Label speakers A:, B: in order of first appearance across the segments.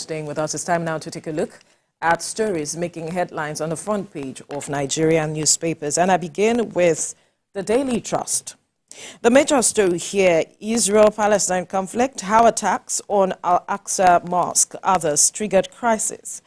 A: staying with us. It's time now to take a look at stories making headlines on the front page of Nigerian newspapers. And I begin with the Daily Trust. The major story here, Israel-Palestine conflict, how attacks on Al-Aqsa Mosque, others triggered crisis.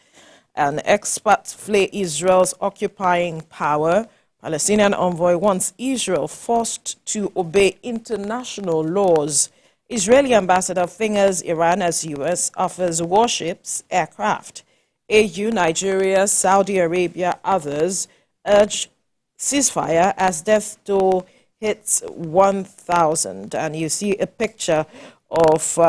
A: And experts flay Israel's occupying power. Palestinian envoy wants Israel forced to obey international laws. Israeli ambassador fingers Iran as U.S. offers warships, aircraft. AU, Nigeria, Saudi Arabia, others urge ceasefire as death toll hits 1,000. And you see a picture of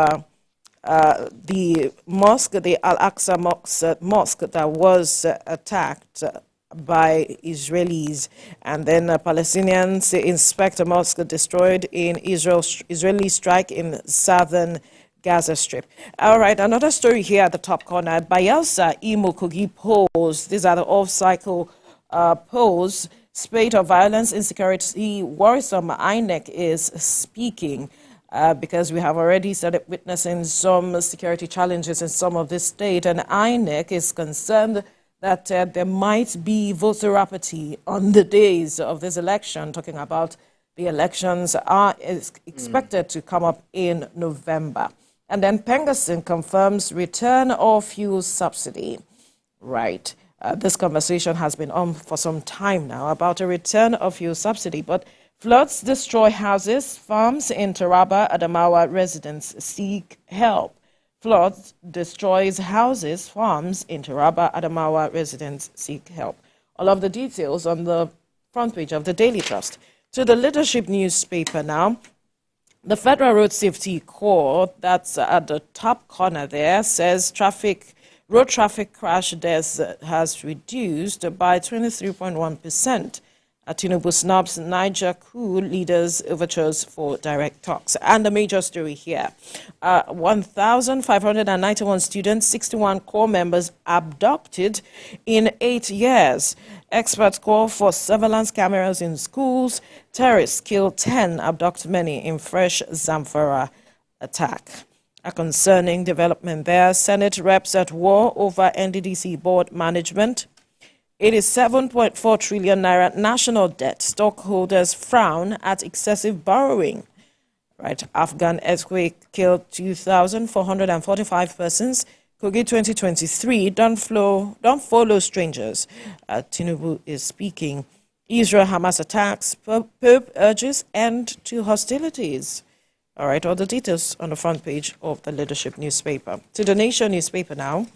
A: the mosque, the Al-Aqsa Mosque that was attacked by Israelis, and then Palestinians inspect a mosque destroyed in Israeli strike in southern Gaza Strip. All right, another story here at the top corner. Bayelsa, Imo, Kogi polls. These are the off-cycle polls. Spate of violence, insecurity, worrisome. INEC is speaking because we have already started witnessing some security challenges in some of this state, and INEC is concerned that there might be voter apathy on the days of this election, talking about the elections are expected to come up in November. And then Pengerson confirms return of fuel subsidy. Right. This conversation has been on for some time now about a return of fuel subsidy, but floods destroy houses, farms in Taraba, Adamawa residents seek help. Floods destroys houses, farms in Taraba, Adamawa residents seek help. All of the details on the front page of the Daily Trust. To the Leadership newspaper now. The Federal Road Safety Corps, that's at the top corner there, says road traffic crash deaths has reduced by 23.1%. Tinubu snubs Niger coup leaders' overtures for direct talks. And the major story here, 1,591 students, 61 corps members abducted in 8 years. Experts call for surveillance cameras in schools. Terrorists kill 10, abduct many in fresh Zamfara attack. A concerning development there. Senate reps at war over NDDC board management. It is 7.4 trillion naira national debt. Stockholders frown at excessive borrowing. Right. Afghan earthquake killed 2,445 persons. Kogi 2023, don't follow strangers. Tinubu is speaking. Israel-Hamas attacks. Pope urges end to hostilities. All right, all the details on the front page of the Leadership newspaper. To the Nation newspaper now.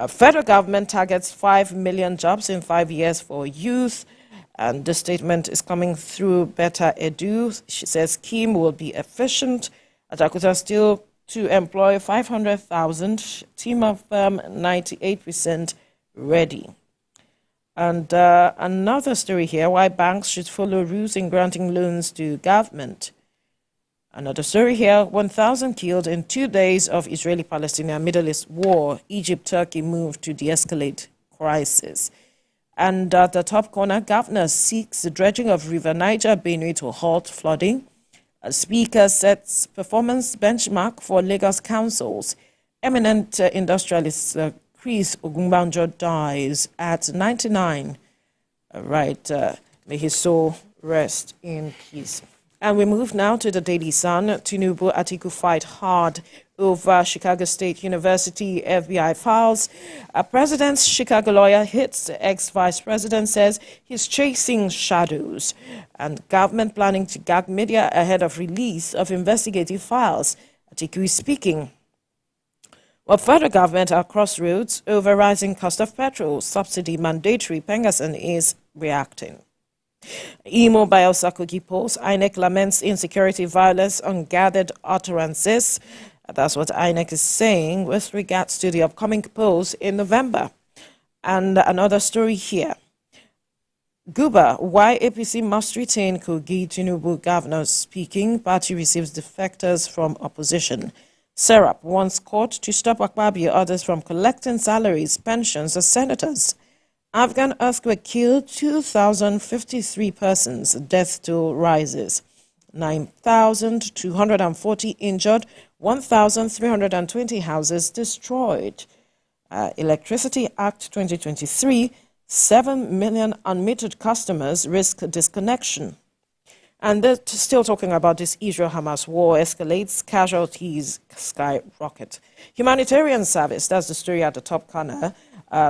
A: Federal government targets 5 million jobs in 5 years for youth. And the statement is coming through Better Edu. She says scheme will be efficient. Atakuta Steel to employ 500,000. Team of firm 98% ready. And another story here, why banks should follow rules in granting loans to government. Another story here, 1,000 killed in 2 days of Israeli-Palestinian Middle East war. Egypt, Turkey move to de-escalate crisis. And at the top corner, governor seeks the dredging of River Niger, Benue to halt flooding. A speaker sets performance benchmark for Lagos councils. Eminent industrialist Chris Ogumbanjo dies at 99. Right, may his soul rest in peace. And we move now to the Daily Sun. Tinubu Atiku fight hard over Chicago State University FBI files. President's Chicago lawyer hits ex-vice president, says he's chasing shadows. And government planning to gag media ahead of release of investigative files. Atiku is speaking. Well, federal government are crossroads over rising cost of petrol, subsidy mandatory. Pengerson is reacting. Imo Bayelsa Kogi polls. INEC laments insecurity, violence, ungathered utterances. That's what INEC is saying with regards to the upcoming polls in November. And another story here. Guba, why APC must retain Kogi. Tinubu governor speaking. Party receives defectors from opposition. Serap wants court to stop Akpabio others from collecting salaries, pensions as senators. Afghan earthquake killed 2,053 persons. Death toll rises. 9,240 injured. 1,320 houses destroyed. Electricity Act 2023, 7 million unmetered customers risk disconnection. And they're still talking about this Israel-Hamas war escalates, casualties skyrocket. Humanitarian service, that's the story at the top corner.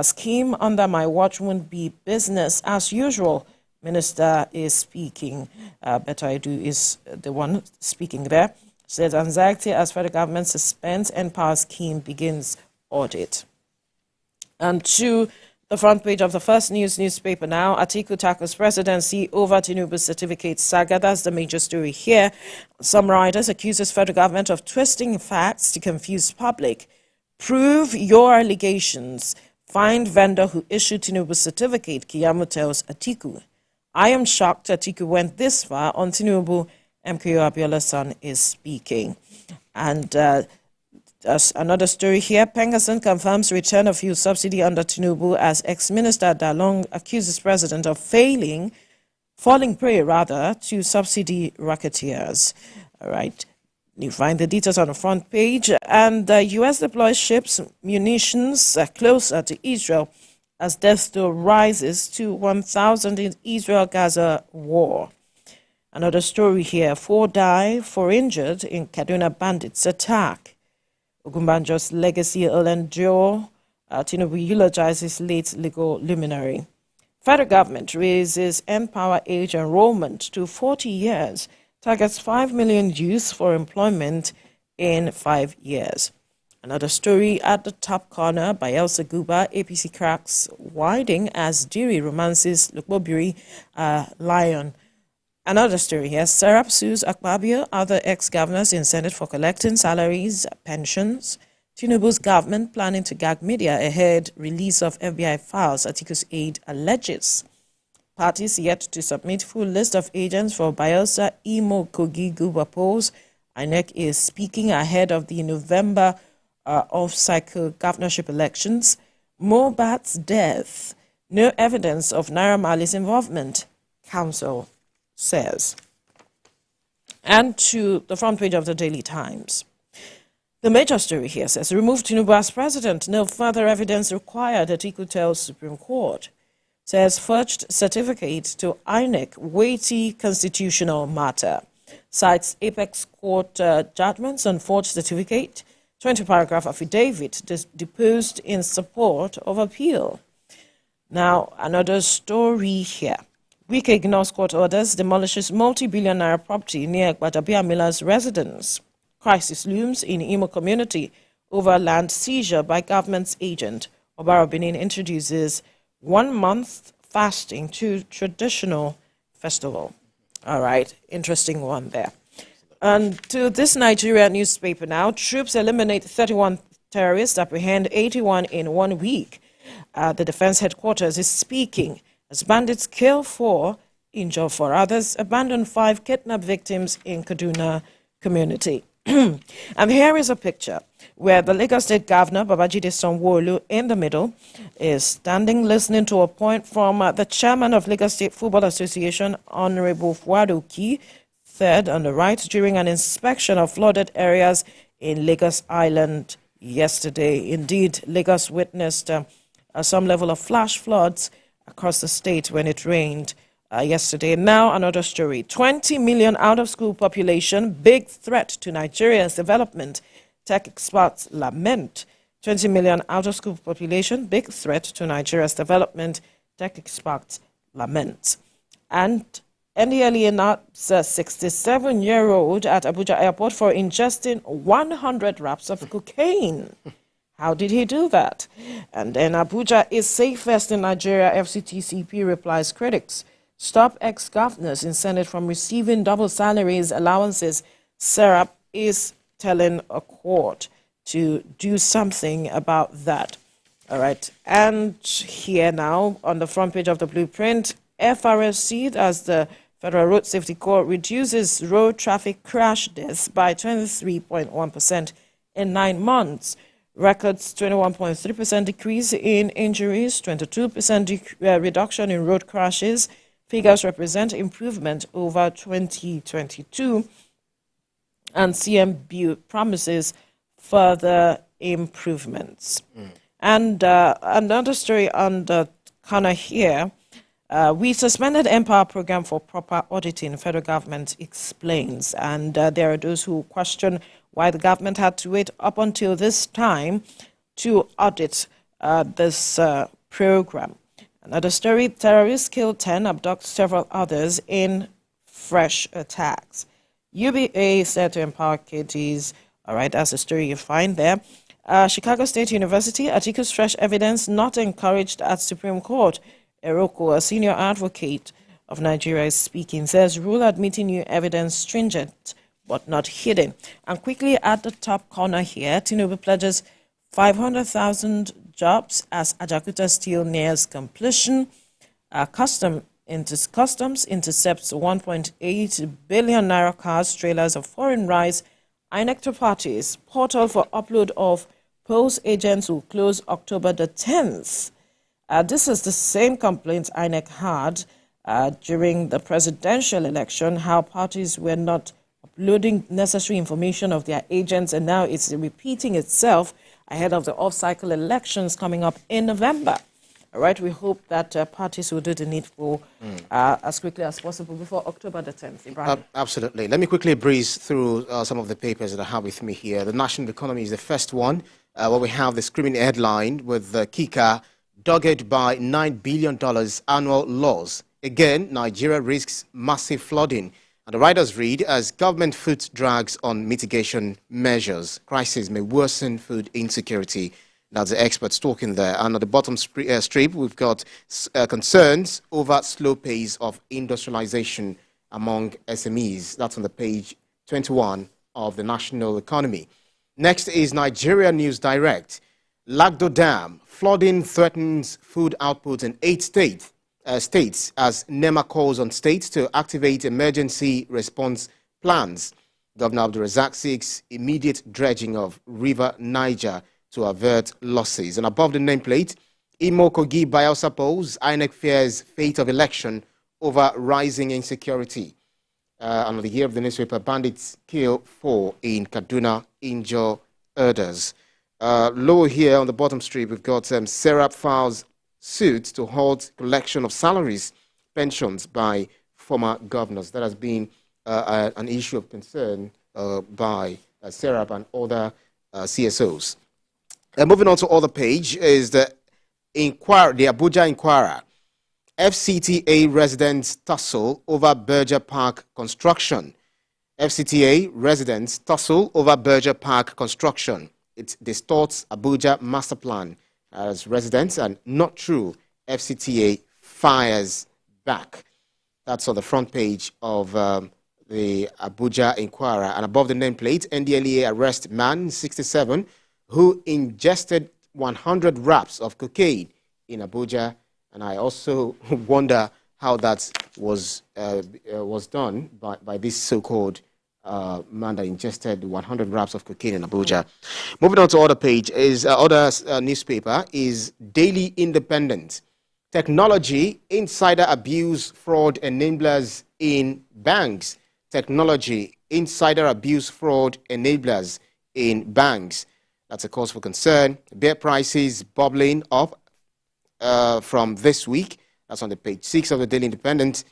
A: Scheme under my watch won't be business as usual. Minister is speaking. Better Edu is the one speaking there. Says anxiety as federal government suspends Empower scheme begins audit. And to the front page of the First News newspaper now, Atiku tackles presidency over Tinubu's certificate saga. That's the major story here. Some writers accuses federal government of twisting facts to confuse public. Prove your allegations. Find vendor who issued Tinubu's certificate, Kiyamu tells Atiku. I am shocked Atiku went this far on Tinubu. MKO Abiola's son is speaking. And there's another story here. Pengason confirms return of fuel subsidy under Tinubu as ex-minister Dalong accuses president of falling prey to subsidy racketeers. All right. You find the details on the front page. And the U.S. deploys ships, munitions closer to Israel as death toll rises to 1,000 in Israel-Gaza war. Another story here. 4 die, 4 injured in Kaduna bandits attack. Ogunbanjo's legacy will endure. Tinubu eulogizes late legal luminary. Federal government raises Empower age enrollment to 40 years. Targets 5 million youths for employment in 5 years. Another story at the top corner by Elsa Guba. APC cracks winding as Diri romances Lukbobiri Lion. Another story here. Serap sues Akpabio, other ex-governors in Senate for collecting salaries, pensions. Tinubu's government planning to gag media ahead release of FBI files, Atiku's aide alleges. Parties yet to submit full list of agents for Bayelsa Imo Kogi Guba polls. INEC is speaking ahead of the November off-cycle governorship elections. Mobat's death. No evidence of Naira Marley's involvement. Council says. And to the front page of the Daily Times. The major story here says, remove Tinubu as president, no further evidence required, Atiku tells Supreme Court. Says, forged certificate to INEC, weighty constitutional matter. Cites Apex Court judgments on forged certificate, 20-paragraph affidavit deposed in support of appeal. Now, another story here. Wike ignores court orders, demolishes multi-billion naira property near Gbadabia Miller's residence. Crisis looms in Imo community over land seizure by government's agent. Obaro Benin introduces 1 month fasting to traditional festival. All right, interesting one there. And to this Nigeria newspaper now, troops eliminate 31 terrorists, apprehend 81 in 1 week. The defense headquarters is speaking. As bandits kill 4, injure 4 others, abandon 5 kidnap victims in Kaduna community. And here is a picture where the Lagos State Governor, Babajide Sanwo-Olu, in the middle, is standing listening to a point from the chairman of Lagos State Football Association, Honorable Fuadoki, third on the right, during an inspection of flooded areas in Lagos Island yesterday. Indeed, Lagos witnessed some level of flash floods across the state when it rained yesterday. Now another story. 20 million out-of-school population, big threat to Nigeria's development. Tech experts lament. 20 million out-of-school population, big threat to Nigeria's development. Tech experts lament. And NDLEA nabbed a 67-year-old at Abuja airport for ingesting 100 wraps of cocaine. How did he do that? And then Abuja is safest in Nigeria, FCTCP replies critics. Stop ex-governors in Senate from receiving double salaries, allowances. Serap is telling a court to do something about that. All right. And here now, on the front page of the blueprint, FRSC, as the Federal Road Safety Corps, reduces road traffic crash deaths by 23.1% in 9 months. Records 21.3% decrease in injuries, 22% reduction in road crashes. Figures represent improvement over 2022. and CM promises further improvements. And another story on the corner here, we suspended Empower program for proper auditing, federal government explains. And there are those who question why the government had to wait up until this time to audit this program. Another story, terrorists kill 10, abduct several others in fresh attacks. UBA said to empower KTs. All right, that's the story you find there. Chicago State University, Atiku's fresh evidence not encouraged at Supreme Court. Eroko, a senior advocate of Nigeria, is speaking, says rule admitting new evidence stringent but not hidden. And quickly at the top corner here, Tinubu pledges 500,000 jobs as Ajakuta Steel nears completion. Customs intercepts 1.8 billion naira cars, trailers of foreign rice. INEC to parties. Portal for upload of post agents will close October the 10th. This is the same complaint INEC had during the presidential election, how parties were not uploading necessary information of their agents, and now it's repeating itself ahead of the off-cycle elections coming up in November. All right, we hope that parties will do the needful as quickly as possible before October the 10th. Ibrahim.
B: Absolutely. Let me quickly breeze through some of the papers that I have with me here. The National Economy is the first one, where we have the screaming headline with Kika dogged by $9 billion annual loss. Again, Nigeria risks massive flooding. And the writers read, as government foot drags on mitigation measures, crisis may worsen food insecurity. That's the experts talking there. And at the bottom strip, we've got concerns over slow pace of industrialization among SMEs. That's on the page 21 of the National Economy. Next is Nigeria News Direct. Lagdo Dam, flooding threatens food output in 8 states as NEMA calls on states to activate emergency response plans. Governor Abdulrazak seeks immediate dredging of River Niger to avert losses. And above the nameplate, Imo Kogi Bayelsa polls, INEC fears fate of election over rising insecurity. And on the year of the newspaper, bandits kill 4 in Kaduna, injure others. Lower here on the bottom strip, we've got Serap files suit to halt collection of salaries, pensions by former governors. That has been an issue of concern by Serap and other CSOs. Moving on to other page is the Abuja Inquirer. FCTA residents tussle over Berger Park construction. FCTA residents tussle over Berger Park construction. It distorts Abuja master plan as residents, and not true. FCTA fires back. That's on the front page of the Abuja Inquirer. And above the nameplate, NDLEA arrest man 67 who ingested 100 wraps of cocaine in Abuja. And I also wonder how that was done by this so-called man that ingested 100 wraps of cocaine in Abuja. Moving on to other page is other newspaper is Daily Independent. Technology, insider abuse, fraud enablers in banks. Technology, insider abuse, fraud enablers in banks. That's a cause for concern. Beer prices bubbling up from this week. That's on the page 6 of the Daily Independent.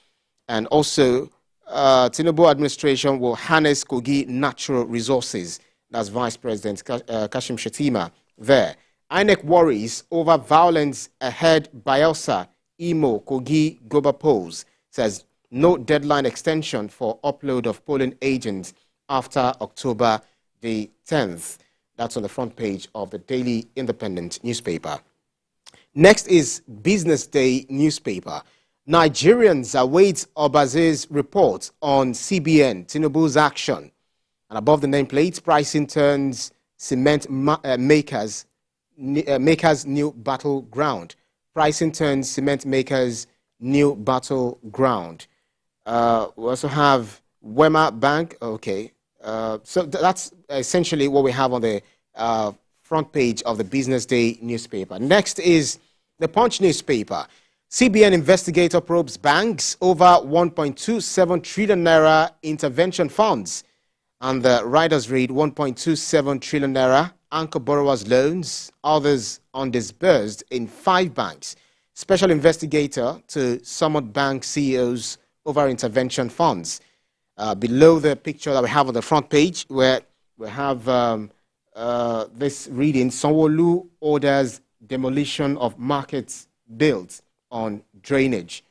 B: And also, Tinubu administration will harness Kogi natural resources. That's Vice President Kashim Shettima there. INEC worries over violence ahead Bayelsa, Imo, Kogi, global polls. Says no deadline extension for upload of polling agents after October the 10th. That's on the front page of the Daily Independent newspaper. Next is Business Day newspaper. Nigerians await Obaze's report on CBN, Tinubu's action. And above the nameplate, pricing turns cement makers new battleground. Pricing turns cement makers new battleground. We also have Wema Bank. Okay. So that's essentially what we have on the front page of the Business Day newspaper. Next is the Punch newspaper. CBN investigator probes banks over 1.27 trillion naira intervention funds. And the riders read 1.27 trillion naira, anchor borrowers loans, others undisbursed in 5 banks. Special investigator to summon bank CEOs over intervention funds. Below the picture that we have on the front page, where we have this reading, Sanwo-Olu orders demolition of markets built on drainage.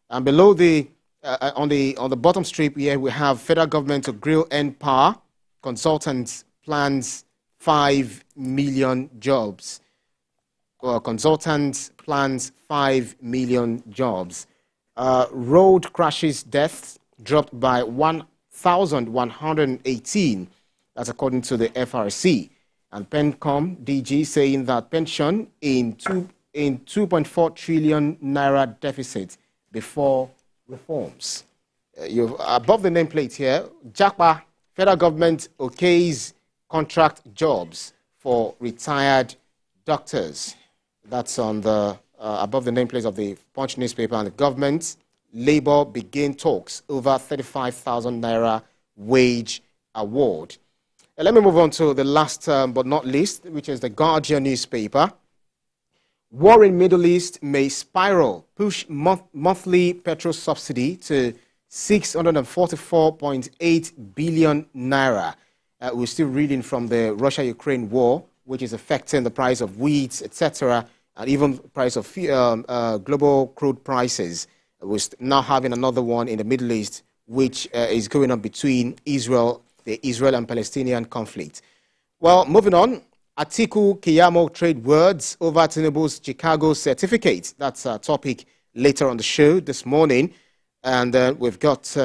B: And below on the bottom strip here, we have federal government to grill end power. Consultants plans 5 million jobs. Consultants plans 5 million jobs. Road crashes deaths dropped by 1,118. That's according to the FRC. And PENCOM DG saying that pension in 2.4 trillion naira deficit before reforms. Above the nameplate here, JAPA, federal government okays contract jobs for retired doctors. That's on the above the nameplate of the Punch newspaper. And the government, Labour begin talks over 35,000 naira wage award. Let me move on to the last but not least, which is the Guardian newspaper. War in Middle East may spiral, push monthly petrol subsidy to 644.8 billion naira. We're still reading from the Russia-Ukraine war, which is affecting the price of wheat, etc., and even the price of global crude prices. We're now having another one in the Middle East, which is going on between the Israel and Palestinian conflict. Well, moving on. Atiku Keyamo trade words over Tinubu's Chicago certificate. That's our topic later on the show this morning. And we've got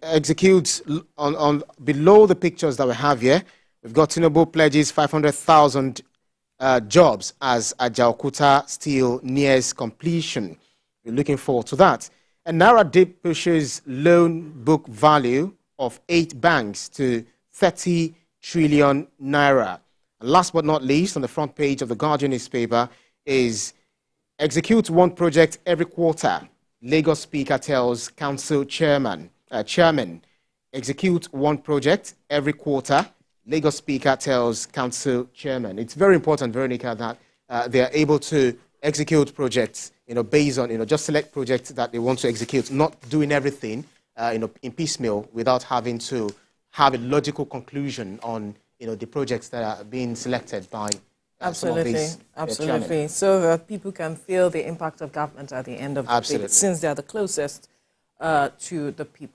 B: executes on below the pictures that we have here. We've got Tinubu pledges 500,000 jobs as Ajaokuta steel nears completion. We're looking forward to that. And Naira dip pushes loan book value of 8 banks to 30 trillion naira. Last but not least, on the front page of the Guardian newspaper is execute one project every quarter. Lagos Speaker tells council chairman, execute one project every quarter. Lagos Speaker tells council chairman. It's very important, Veronica, that they are able to execute projects, based on, just select projects that they want to execute, not doing everything, in piecemeal without having to have a logical conclusion on the projects that are being selected by
A: absolutely. So that people can feel the impact of government at the end of the day, since they are the closest to the people.